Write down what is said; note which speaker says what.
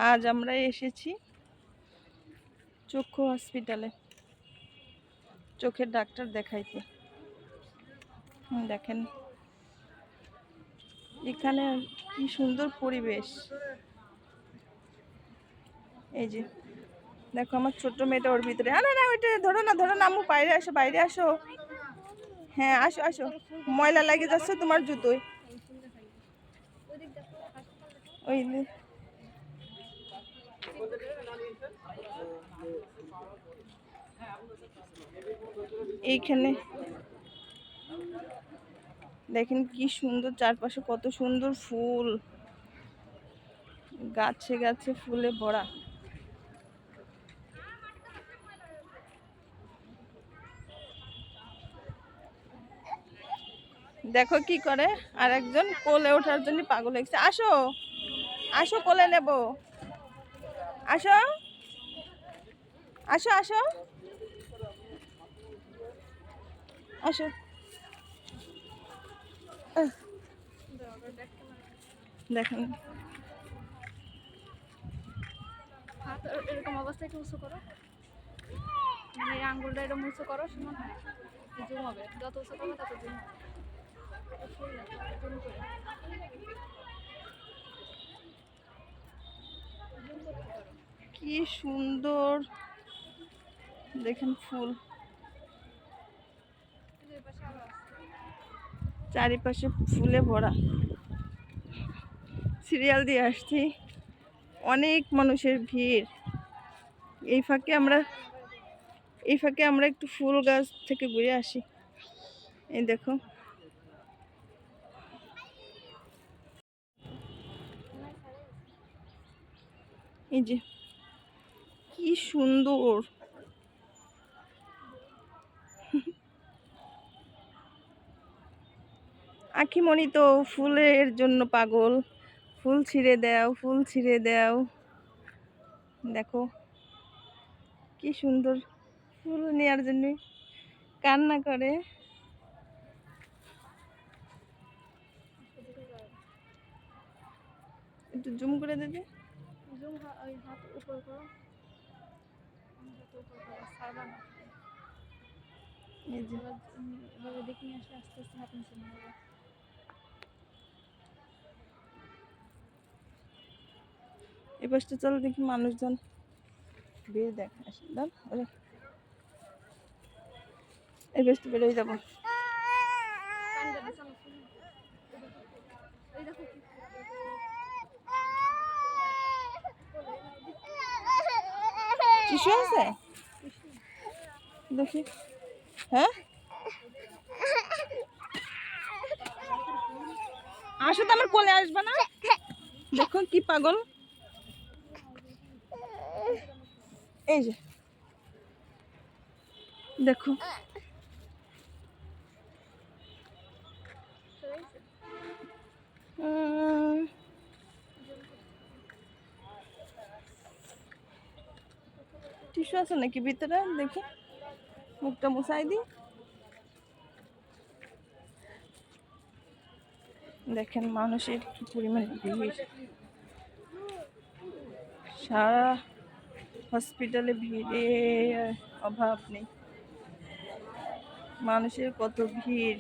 Speaker 1: আজ আমরা এসেছি চক্ষু হসপিটালে চোখের ডাক্তার দেখাইতে। দেখেন এখানে কি সুন্দর পরিবেশ। এই যে দেখো আমার ছোট্ট মেয়েটা ওর ভিতরে। না না ওইটা ধরো না আম্মু, বাইরে আসো বাইরে আসো। হ্যাঁ আসো আসো, ময়লা লাগে যাচ্ছে তোমার জুতোয়। ওই এইখানে দেখেন কি সুন্দর, চারপাশে কত সুন্দর ফুল, গাছে গাছে ফুলে ভরা। দেখো কি করে, আর একজন কোলে ওঠার জন্য পাগল হয়েছে। আসো আসো, কোলে নেব, আসো আসো আসো আসো। দেখেন
Speaker 2: হাত এরকম অবস্থায় একটু উঁচু করো, মানে এই আঙ্গুলটা এরকম উঁচু করো, সমান জুম হবে, যত উঁচু করবে তত জুম হবে।
Speaker 1: কি সুন্দর, দেখেন ফুল চারিপাশে ফুলে ভরা। সিরিয়াল দিয়ে আসছি, অনেক মানুষের ভিড়। এই ফাঁকে আমরা একটু ফুল গাছ থেকে ঘুরে আসি। এই দেখো এই যে কি সুন্দর। আখিমণি তো ফুলের জন্য পাগল, ফুল ছিঁড়ে দাও, ফুল ছিঁড়ে দাও। দেখো কি সুন্দর, ফুল নেওয়ার জন্য কান্না করে। একটু জুম করে দিতে।
Speaker 2: জুম ওই হাত উপর করো, হাত উপর করো, ছাড়বা না।
Speaker 1: এই যে
Speaker 2: এভাবে দেখে নিয়ে আসলে আস্তে আস্তে হাত নিচে নিয়ে যাবে।
Speaker 1: এই পাশটা চলো দেখি, মানুষজন ভিড় দেখা আসে। এই পাশটা বেরোয় যাবো। টিস্যু আছে দেখি। হ্যাঁ আসো তো, আমার কোলে আসবে না। দেখো কি পাগল। এই যে দেখো টিস্যু আছে নাকি ভিতরে, দেখি মুখটা মুছাই দিই। দেখেন মানুষের কি পরিমাণ ভিড়, সারা হসপিটালে ভিড়ে অভাব নেই, মানুষের কত ভিড়।